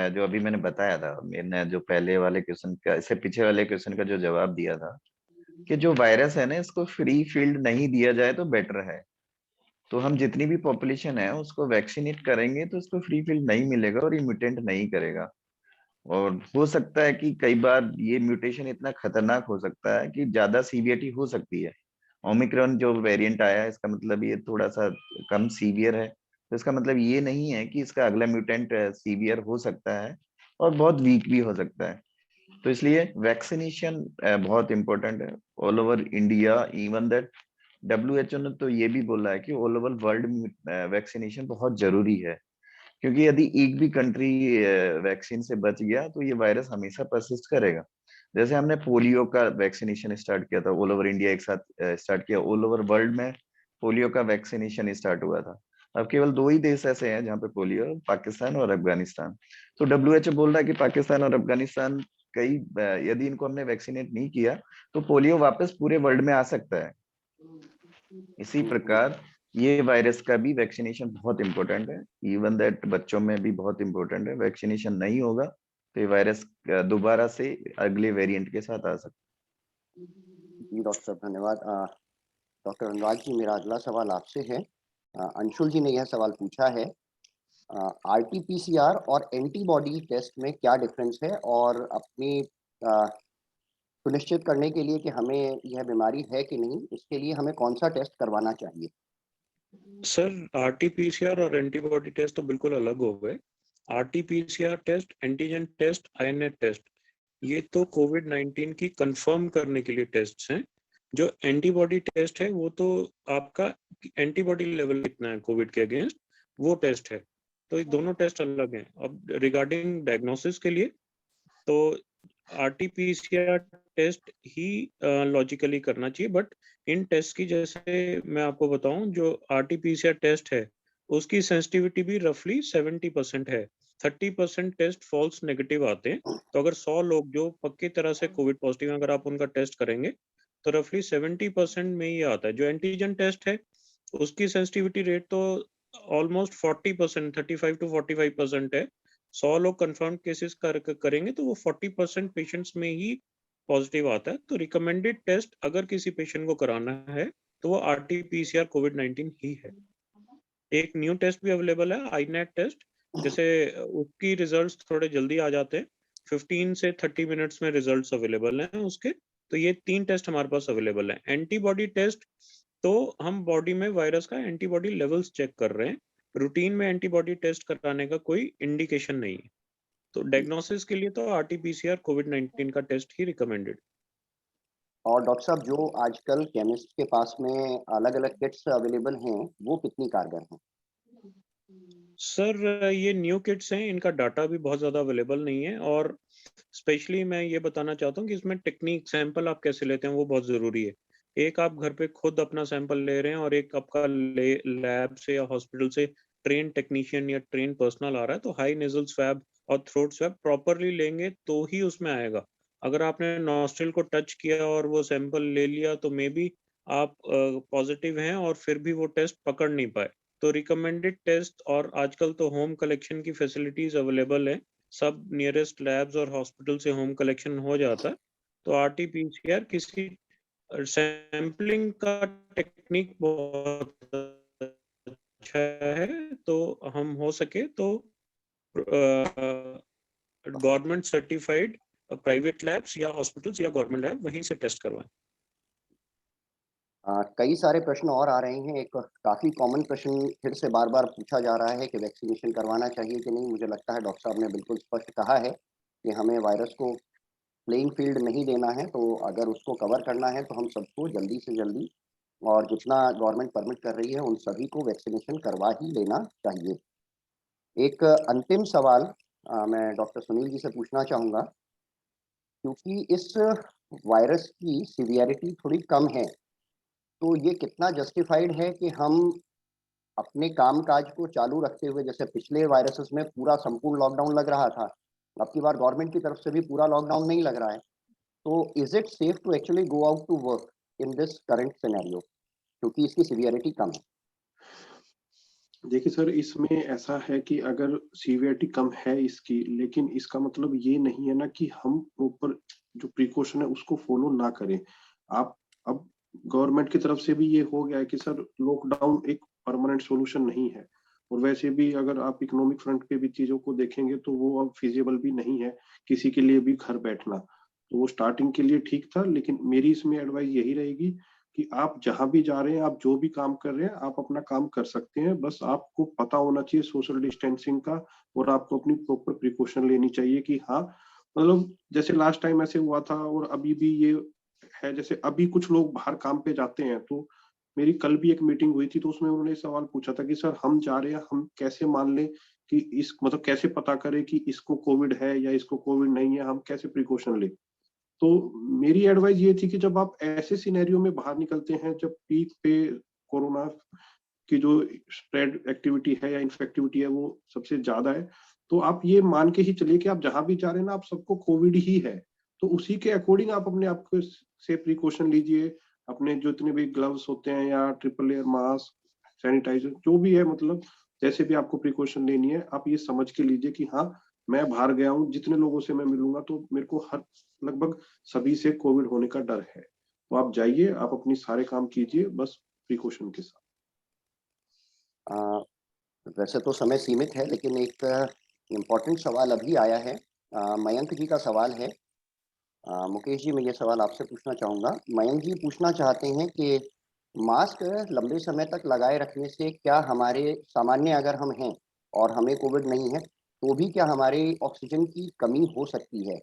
जो अभी मैंने बताया था, मैंने जो पहले वाले क्वेश्चन का, इससे पीछे वाले क्वेश्चन का जो जवाब दिया था कि जो वायरस है ना, इसको फ्री फील्ड नहीं दिया जाए तो बेटर है। तो हम जितनी भी पॉपुलेशन है उसको वैक्सीनेट करेंगे तो उसको फ्री फील्ड नहीं मिलेगा और ये म्यूटेंट नहीं करेगा। और हो सकता है कि कई बार ये म्यूटेशन इतना खतरनाक हो सकता है कि ज्यादा सीवियरिटी हो सकती है। ओमिक्रॉन जो वेरिएंट आया है, इसका मतलब ये थोड़ा सा कम सीवियर है, तो इसका मतलब ये नहीं है कि इसका अगला म्यूटेंट सीवियर हो सकता है और बहुत वीक भी हो सकता है। तो इसलिए वैक्सीनेशन बहुत इंपॉर्टेंट है all over India. Even that WHO ने तो ये भी बोला है कि ऑल ओवर वर्ल्ड में वैक्सीनेशन बहुत जरूरी है, क्योंकि यदि एक भी कंट्री वैक्सीन से बच गया तो ये वायरस हमेशा परसिस्ट करेगा। जैसे हमने पोलियो का वैक्सीनेशन स्टार्ट किया था, ऑल ओवर इंडिया एक साथ स्टार्ट किया, ऑल ओवर वर्ल्ड में पोलियो का वैक्सीनेशन स्टार्ट हुआ था। अब केवल 2 ही देश ऐसे हैं जहाँ पे पोलियो, पाकिस्तान और अफगानिस्तान। तो WHO बोल रहा है कि पाकिस्तान और अफगानिस्तान कई यदि इनको हमने वैक्सीनेट नहीं किया तो पोलियो वापस पूरे वर्ल्ड में आ सकता है। इसी प्रकार ये वायरस का भी वैक्सीनेशन बहुत इंपॉर्टेंट है, इवन दैट बच्चों में भी बहुत इंपॉर्टेंट है। वैक्सीनेशन नहीं होगा तो ये वायरस दोबारा से अगले वेरिएंट के साथ आ सकता है। जी डॉक्टर साहब धन्यवाद। डॉक्टर अनुराग जी, मेरा अगला सवाल आपसे है। अंशुल जी ने यह सवाल पूछा है, RT-PCR और एंटीबॉडी टेस्ट में क्या डिफरेंस है, और अपनी सुनिश्चित करने के लिए कि हमें यह बीमारी है कि नहीं, इसके लिए हमें कौन सा टेस्ट करवाना चाहिए? सर, RT-PCR और एंटीबॉडी टेस्ट तो बिल्कुल अलग हो गए। RT-PCR test, antigen test, INET test, ये तो कोविड-19 की कंफर्म करने के लिए टेस्ट हैं। जो एंटीबॉडी टेस्ट है वो तो आपका एंटीबॉडी लेवल कितना है कोविड के अगेंस्ट, वो टेस्ट है। तो ये दोनों टेस्ट अलग हैं। अब रिगार्डिंग डायग्नोसिस के लिए तो RT-PCR टेस्ट ही लॉजिकली करना चाहिए, बट इन टेस्ट की, जैसे मैं आपको बताऊं, जो RT-PCR टेस्ट है उसकी सेंसिटिविटी भी रफली 70% है। 30% टेस्ट फॉल्स नेगेटिव आते हैं। तो अगर 100 लोग जो पक्की तरह से कोविड पॉजिटिव हैं, अगर आप उनका टेस्ट करेंगे तो रफली 70% में ही आता है। जो एंटीजन टेस्ट है उसकी सेंसिटिविटी रेट तो ऑलमोस्ट 40%, 35 to 45% है। 100 लोग कंफर्म केसेस करेंगे तो वो 40% पेशेंट्स में ही पॉजिटिव आता है। तो रिकमेंडेड टेस्ट अगर किसी पेशेंट को कराना है तो वो RT-PCR कोविड-19 ही है। एक न्यू टेस्ट भी अवेलेबल है, आईनेट टेस्ट, जैसे उसकी रिजल्ट्स थोड़े जल्दी आ जाते हैं, 15 से 30 मिनट्स में रिजल्ट्स अवेलेबल हैं उसके। तो ये 3 टेस्ट हमारे पास अवेलेबल हैं। एंटीबॉडी टेस्ट तो हम बॉडी में वायरस का एंटीबॉडी लेवल्स चेक कर रहे हैं, रूटीन में एंटीबॉडी टेस्ट कराने का कोई इंडिकेशन नहीं है। तो डायग्नोसिस के लिए तो RT-PCR कोविड-19 का टेस्ट ही रिकमेंडेड। और डॉक्टर साहब, जो आजकल केमिस्ट के पास में अलग-अलग किट्स अवेलेबल हैं, वो कितनी कारगर हैं? सर ये न्यू किट्स हैं, इनका डाटा भी बहुत ज़्यादा अवेलेबल नहीं है, और स्पेशली मैं ये बताना चाहता हूँ कि इसमें टेक्निक, सैंपल आप कैसे लेते हैं वो बहुत ज़रूरी है। एक आप घर पे खुद अपना सैंपल ले रहे हैं और एक आपका लैब से या हॉस्पिटल से ट्रेन टेक्नीशियन या ट्रेन पर्सनल आ रहा है, तो हाई नेजल स्वैब और थ्रोट स्वैब प्रॉपरली लेंगे तो ही उसमें आएगा। अगर आपने नॉस्ट्रिल को टच किया और वो सैंपल ले लिया तो मे बी आप पॉजिटिव हैं और फिर भी वो टेस्ट पकड़ नहीं पाए। तो रिकमेंडेड टेस्ट, और आजकल तो होम कलेक्शन की फैसिलिटीज अवेलेबल है, सब नियरेस्ट लैब्स और हॉस्पिटल से होम कलेक्शन हो जाता है। तो RT-PCR किसी सैम्पलिंग का टेक्निक बहुत अच्छा है, तो हम हो सके तो गवर्नमेंट सर्टिफाइड प्राइवेट लैब्स या हॉस्पिटल्स या गवर्नमेंट लैब वहीं से टेस्ट करवाएं। कई सारे प्रश्न और आ रहे हैं। एक काफ़ी कॉमन प्रश्न फिर से बार-बार पूछा जा रहा है कि वैक्सीनेशन करवाना चाहिए कि नहीं? मुझे लगता है डॉक्टर साहब ने बिल्कुल स्पष्ट कहा है कि हमें वायरस को प्लेइंग फील्ड नहीं देना है, तो अगर उसको कवर करना है, तो हम सबको जल्दी से जल्दी और जितना गवर्नमेंट परमिट कर रही है, उन सभी को वैक्सीनेशन करवा ही लेना चाहिए। एक अंतिम सवाल मैं डॉक्टर सुनील जी से पूछना चाहूँगा, क्योंकि इस वायरस की सीवियरिटी थोड़ी कम है, तो ये कितना जस्टिफाइड है कि हम अपने काम-काज को चालू रखते हुए, जैसे पिछले वायरसेस में पूरा संपूर्ण लॉकडाउन लग रहा था, अब की बार गवर्नमेंट की तरफ से भी पूरा लॉकडाउन नहीं लग रहा है। तो is it safe to actually go out to work in this current scenario, क्योंकि इसकी सीवियरिटी कम है? देखिए सर, इसमें ऐसा है कि अगर सीवियरिटी कम है इसकी, लेकिन इसका मतलब ये नहीं है ना कि हम प्रॉपर जो प्रिकॉशन है उसको फॉलो ना करें। आप अब गवर्नमेंट की तरफ से भी ये हो गया है कि सर लॉकडाउन एक परमानेंट सॉल्यूशन नहीं है, और वैसे भी अगर आप इकोनॉमिक फ्रंट पे भी चीजों को देखेंगे तो वो अब फिजिबल भी नहीं है किसी के लिए भी घर बैठना। तो वो स्टार्टिंग के लिए ठीक था, लेकिन मेरी इसमें एडवाइस यही रहेगी कि आप जहाँ भी जा रहे हैं, आप जो भी काम कर रहे हैं, आप अपना काम कर सकते हैं। बस आपको पता होना चाहिए सोशल डिस्टेंसिंग का, और आपको अपनी प्रॉपर प्रिकॉशन लेनी चाहिए कि हाँ, मतलब जैसे लास्ट टाइम ऐसे हुआ था और अभी भी ये है। जैसे अभी कुछ लोग बाहर काम पे जाते हैं, तो मेरी कल भी एक मीटिंग हुई थी, तो उसमें उन्होंने सवाल पूछा था कि सर हम जा रहे हैं, हम कैसे मान लें कि इस मतलब कैसे पता करें कि इसको कोविड है या इसको कोविड नहीं है, हम कैसे प्रिकॉशन लें? तो मेरी एडवाइस ये थी कि जब आप ऐसे सिनेरियो में बाहर निकलते हैं, जब पीक पे कोरोना की जो स्प्रेड एक्टिविटी है या इन्फेक्टिविटी है वो सबसे ज्यादा है, तो आप ये मान के ही चलिए कि आप जहां भी जा रहे हैं ना, आप सबको कोविड ही है। तो उसी के अकॉर्डिंग आप अपने आप को से प्रिकॉशन लीजिए। अपने जो इतने भी ग्लव्स होते हैं या ट्रिपल लेयर मास्क, सैनिटाइजर, जो भी है, मतलब जैसे भी आपको प्रिकॉशन लेनी है, आप ये समझ के लीजिए कि हाँ, मैं बाहर गया हूँ, जितने लोगों से मैं मिलूंगा तो मेरे को हर लगभग सभी से कोविड होने का डर है। तो आप जाइए, आप अपनी सारे काम कीजिए बस प्रिकॉशन के साथ। वैसे तो समय सीमित है, लेकिन एक इम्पोर्टेंट सवाल अभी आया है। मयंक जी का सवाल है। मुकेश जी, मैं ये सवाल आपसे पूछना चाहूँगा। मयंक जी पूछना चाहते हैं कि मास्क लंबे समय तक लगाए रखने से क्या हमारे सामान्य अगर हम हैं और हमें कोविड नहीं है, तो भी क्या हमारी ऑक्सीजन की कमी हो सकती है?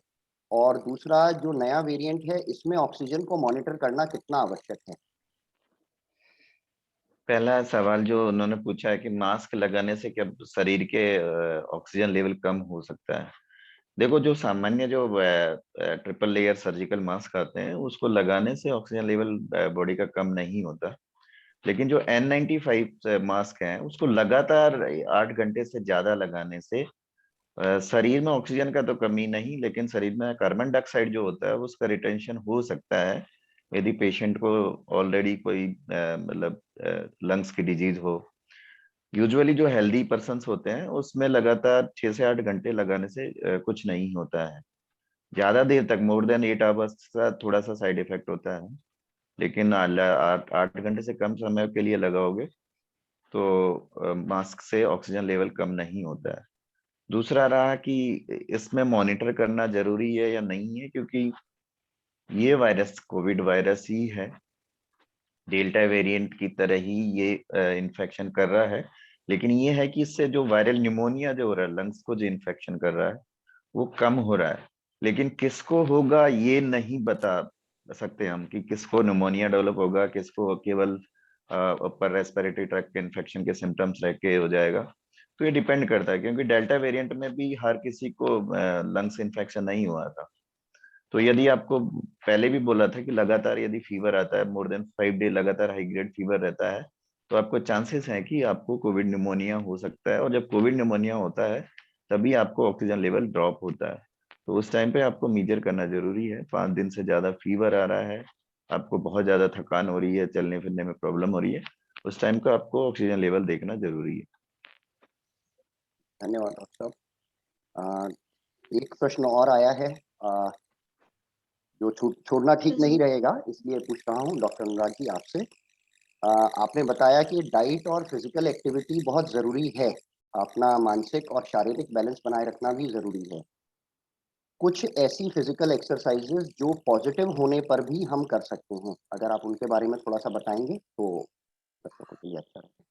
और दूसरा, जो नया वेरिएंट है, इसमें ऑक्सीजन को मॉनिटर करना कितना आवश्यक है? पहला सवाल जो उन्होंने पूछा है कि मास्क लगाने से क्या शरीर के ऑक्सीजन लेवल कम हो सकता है। देखो, जो सामान्य जो ट्रिपल लेयर सर्जिकल मास्क आते हैं उसको लगाने से ऑक्सीजन लेवल बॉडी का कम नहीं होता। लेकिन जो N95 मास्क है उसको लगातार 8 घंटे से ज्यादा लगाने से शरीर में ऑक्सीजन का तो कमी नहीं, लेकिन शरीर में कार्बन डाइऑक्साइड जो होता है उसका रिटेंशन हो सकता है यदि पेशेंट को ऑलरेडी कोई मतलब लंग्स की डिजीज हो। यूजुअली जो हेल्दी पर्सन्स होते हैं उसमें लगातार 6 से 8 घंटे लगाने से कुछ नहीं होता है। ज्यादा देर तक मोर देन 8 आवर्स का थोड़ा सा साइड इफेक्ट होता है, लेकिन 8 घंटे से कम समय के लिए लगाओगे तो मास्क से ऑक्सीजन लेवल कम नहीं होता है। दूसरा रहा कि इसमें मॉनिटर करना जरूरी है या नहीं है, क्योंकि ये वायरस कोविड वायरस ही है, डेल्टा वेरिएंट की तरह ही ये इन्फेक्शन कर रहा है। लेकिन ये है कि इससे जो वायरल न्यूमोनिया जो हो रहा है, लंग्स को जो इन्फेक्शन कर रहा है वो कम हो रहा है। लेकिन किसको होगा ये नहीं बता सकते हम कि किसको न्यूमोनिया डेवलप होगा, किसको केवल अपर रेस्पिरेटरी ट्रैक्ट इन्फेक्शन के सिम्टम्स रह के हो जाएगा। तो ये डिपेंड करता है, क्योंकि डेल्टा वेरिएंट में भी हर किसी को लंग्स इन्फेक्शन नहीं हुआ था। तो यदि आपको पहले भी बोला था कि लगातार यदि फीवर आता है, मोर देन 5 डे लगातार हाई ग्रेड फीवर रहता है, तो आपको चांसेस है कि आपको कोविड निमोनिया हो सकता है। और जब कोविड निमोनिया होता है तभी आपको ऑक्सीजन लेवल ड्रॉप होता है। तो उस टाइम पे आपको मेजर करना जरूरी है। 5 दिन से ज्यादा फीवर आ रहा है, आपको बहुत ज्यादा थकान हो रही है, चलने फिरने में प्रॉब्लम हो रही है, उस टाइम को आपको ऑक्सीजन लेवल देखना जरूरी है। धन्यवाद डॉक्टर साहब। एक प्रश्न और आया है जो छोड़ना ठीक नहीं रहेगा, इसलिए पूछ रहा हूँ डॉक्टर अनुराग जी आपसे। आपने बताया कि डाइट और फिजिकल एक्टिविटी बहुत ज़रूरी है, अपना मानसिक और शारीरिक बैलेंस बनाए रखना भी ज़रूरी है। कुछ ऐसी फिजिकल एक्सरसाइजेज जो पॉजिटिव होने पर भी हम कर सकते हैं, अगर आप उनके बारे में थोड़ा सा बताएंगे तो दर्शकों के लिए अच्छा रहेगा।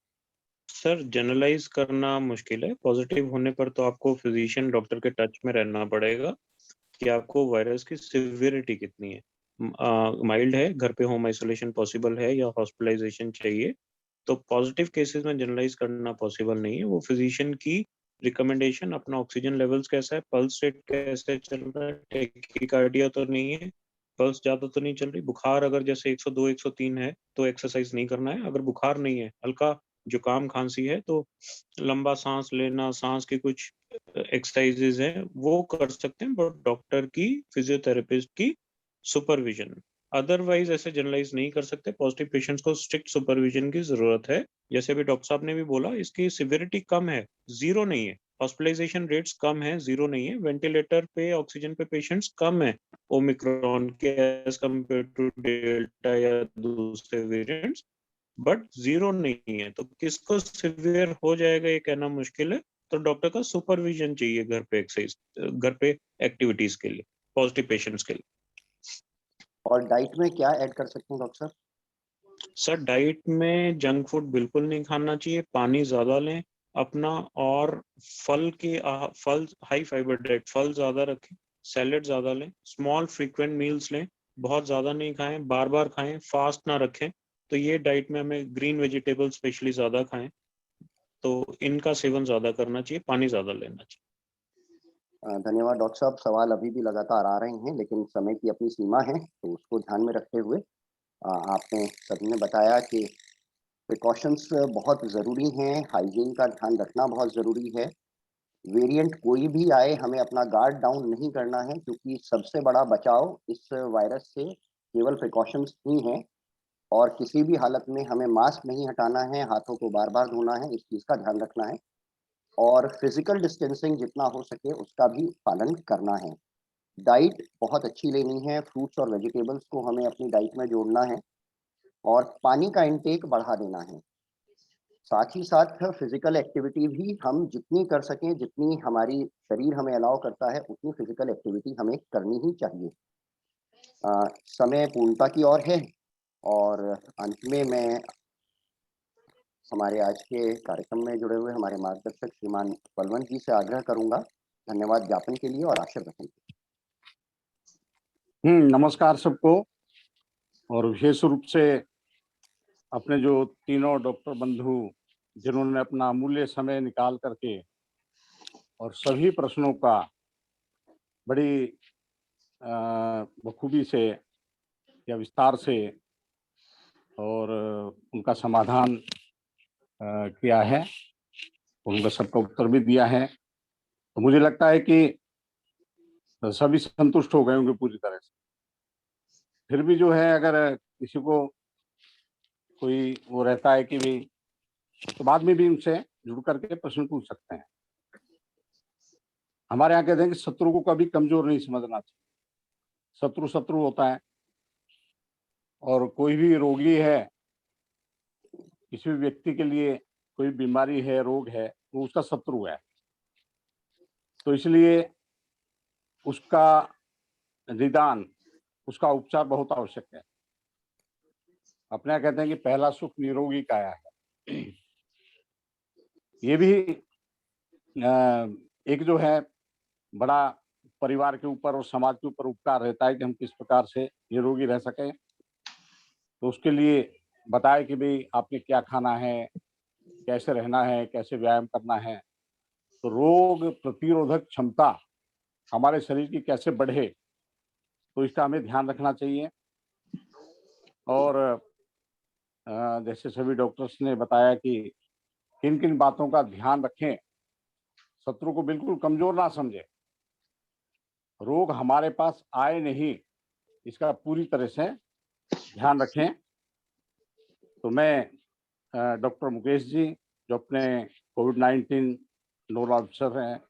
सर जनरलाइज करना मुश्किल है, पॉजिटिव होने पर तो आपको फिजिशियन डॉक्टर के टच में रहना पड़ेगा कि आपको वायरस की सिवियरिटी कितनी है। माइल्ड है, घर पे होम आइसोलेशन पॉसिबल है या हॉस्पिटलाइजेशन चाहिए, तो पॉजिटिव केसेस में जनरलाइज करना पॉसिबल नहीं है। वो फिजिशियन की रिकमेंडेशन, अपना ऑक्सीजन लेवल्स कैसा है, पल्स रेट कैसे चल रहा है, टेकिकार्डिया तो नहीं है, पल्स ज्यादा तो नहीं चल रही, बुखार अगर जैसे 102 103 है तो एक्सरसाइज नहीं करना है। अगर बुखार नहीं है, हल्का जुकाम खांसी है, तो लंबा सांस लेना, सांस की कुछ एक्सरसाइजेज हैं वो कर सकते हैं, बट डॉक्टर की, फिजियोथेरेपिस्ट की सुपरविजन। अदरवाइज ऐसे जनरलाइज नहीं कर सकते। पॉजिटिव पेशेंट्स को स्ट्रिक्ट सुपरविजन की जरूरत है। जैसे अभी डॉक्टर साहब ने भी बोला, इसकी सिवियरिटी कम है, जीरो नहीं है। हॉस्पिटलाइजेशन रेट्स कम है, जीरो नहीं है। वेंटिलेटर पे, ऑक्सीजन पे पेशेंट्स कम है ओमिक्रॉन के एज कम्पेयर टू डेल्टा या दूसरे वेरिएंट्स, बट जीरो नहीं है। तो किसको सिवियर हो जाएगा ये कहना मुश्किल है, तो डॉक्टर का सुपरविजन चाहिए घर पे एक्सरसाइज, घर पे एक्टिविटीज के लिए, पॉजिटिव पेशेंट्स के लिए। और डाइट में क्या ऐड कर सकते हैं डॉक्टर साहब? सर डाइट में जंक फूड बिल्कुल नहीं खाना चाहिए, पानी ज्यादा लें अपना, और फल के फल, हाई फाइबर डाइट, फल ज्यादा रखें, सैलेड ज्यादा लें, स्मॉल फ्रीक्वेंट मील्स लें, बहुत ज्यादा नहीं खाएं, बार बार खाएं, फास्ट ना रखें। तो ये डाइट में हमें ग्रीन वेजिटेबल स्पेशली ज्यादा खाएं, तो इनका सेवन ज्यादा करना चाहिए, पानी ज्यादा लेना चाहिए। धन्यवाद डॉक्टर साहब। सवाल अभी भी लगातार आ रहे हैं, लेकिन समय की अपनी सीमा है, तो उसको ध्यान में रखते हुए आपने सभी ने बताया कि प्रिकॉशंस बहुत ज़रूरी हैं, हाइजीन का ध्यान रखना बहुत ज़रूरी है। वेरिएंट कोई भी आए, हमें अपना गार्ड डाउन नहीं करना है, क्योंकि सबसे बड़ा बचाव इस वायरस से केवल प्रिकॉशंस ही हैं। और किसी भी हालत में हमें मास्क नहीं हटाना है, हाथों को बार बार धोना है, इस चीज़ का ध्यान रखना है, और फिजिकल डिस्टेंसिंग जितना हो सके उसका भी पालन करना है। डाइट बहुत अच्छी लेनी है, फ्रूट्स और वेजिटेबल्स को हमें अपनी डाइट में जोड़ना है, और पानी का इंटेक बढ़ा देना है। साथ ही साथ फिजिकल एक्टिविटी भी हम जितनी कर सकें, जितनी हमारी शरीर हमें अलाउ करता है, उतनी फिजिकल एक्टिविटी हमें करनी ही चाहिए। समय पूर्णता की ओर है, और अंत में मैं हमारे आज के कार्यक्रम में जुड़े हुए हमारे मार्गदर्शक श्रीमान बलवंत जी से आग्रह करूंगा धन्यवाद ज्ञापन के लिए और आशीर्वचन के लिए। नमस्कार सबको, और विशेष रूप से अपने जो तीनों डॉक्टर बंधु जिन्होंने अपना अमूल्य समय निकाल करके और सभी प्रश्नों का बड़ी बखूबी से या विस्तार से और उनका समाधान किया है, उनका सबका उत्तर भी दिया है। तो मुझे लगता है कि सभी संतुष्ट हो गए होंगे पूरी तरह से। फिर भी जो है, अगर किसी को कोई वो रहता है कि भी, तो बाद में भी उनसे जुड़ करके प्रश्न पूछ सकते हैं। हमारे यहाँ कहते हैं कि शत्रु को कभी कमजोर नहीं समझना चाहिए। शत्रु शत्रु होता है, और कोई भी रोगी है, किसी भी व्यक्ति के लिए कोई बीमारी है, रोग है, वो उसका शत्रु है। तो इसलिए उसका निदान, उसका उपचार बहुत आवश्यक है। अपने यहाँ कहते हैं कि पहला सुख निरोगी काया है। ये भी एक जो है बड़ा परिवार के ऊपर और समाज के ऊपर उपकार रहता है कि हम किस प्रकार से निरोगी रह सकें। तो उसके लिए बताए कि भाई आपने क्या खाना है, कैसे रहना है, कैसे व्यायाम करना है, तो रोग प्रतिरोधक क्षमता हमारे शरीर की कैसे बढ़े, तो इसका हमें ध्यान रखना चाहिए। और जैसे सभी डॉक्टर्स ने बताया कि किन किन बातों का ध्यान रखें, शत्रु को बिल्कुल कमजोर ना समझे, रोग हमारे पास आए नहीं, इसका पूरी तरह से ध्यान रखें। तो मैं डॉक्टर मुकेश जी, जो अपने कोविड-19 नोडल ऑफिसर हैं,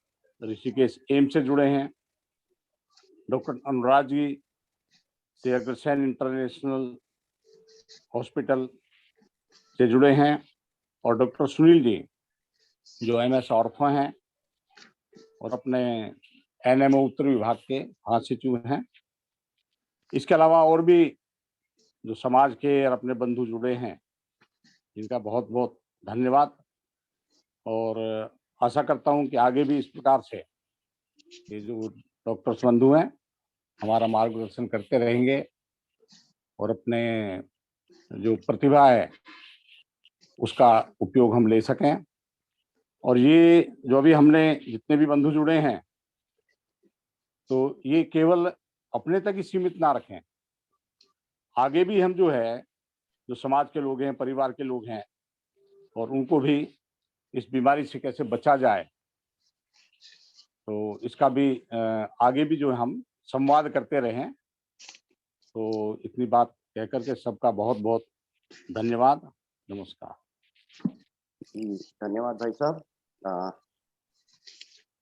ऋषिकेश एम्स से जुड़े हैं, डॉक्टर अनुराग जी से अग्रसेन इंटरनेशनल हॉस्पिटल से जुड़े हैं, और डॉक्टर सुनील जी जो MS ऑर्थो हैं और अपने NMO उत्तर विभाग के महासचिव हैं। इसके अलावा और भी जो समाज के और अपने बंधु जुड़े हैं, इनका बहुत बहुत धन्यवाद। और आशा करता हूं कि आगे भी इस प्रकार से ये जो डॉक्टर्स बंधु हैं हमारा मार्गदर्शन करते रहेंगे और अपने जो प्रतिभा है उसका उपयोग हम ले सकें। और ये जो अभी हमने जितने भी बंधु जुड़े हैं, तो ये केवल अपने तक ही सीमित ना रखें। आगे भी हम जो है, जो समाज के लोग हैं, परिवार के लोग हैं, और उनको भी इस बीमारी से कैसे बचा जाए, तो इसका भी आगे भी जो हम संवाद करते रहें। तो इतनी बात कह करके सबका बहुत बहुत धन्यवाद। नमस्कार। जी, धन्यवाद भाई साहब।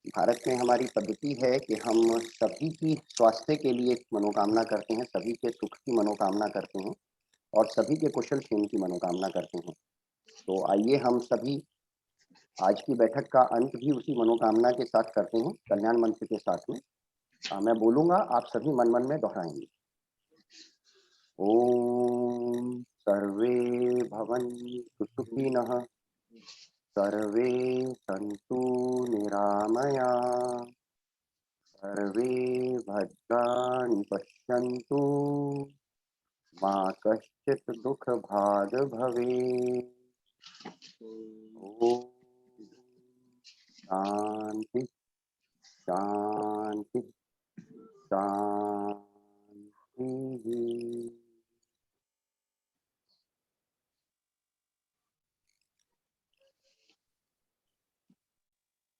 भारत में हमारी पद्धति है कि हम सभी की स्वास्थ्य के लिए मनोकामना करते हैं, सभी के सुख की मनोकामना करते हैं और सभी के कुशल क्षेम की मनोकामना करते हैं। तो आइए हम सभी आज की बैठक का अंत भी उसी मनोकामना के साथ करते हैं, कल्याण मंत्र के साथ में। मैं बोलूँगा, आप सभी मन-मन में दोहराएँगे। ओम सर्वे भवन्तु सुखिनः, सर्वे सन्तु निरामयाः, सर्वे भद्राणि पश्यन्तु, मा कश्चित् दुःखभाग् भवेत्। ओम शांति शांति शांति।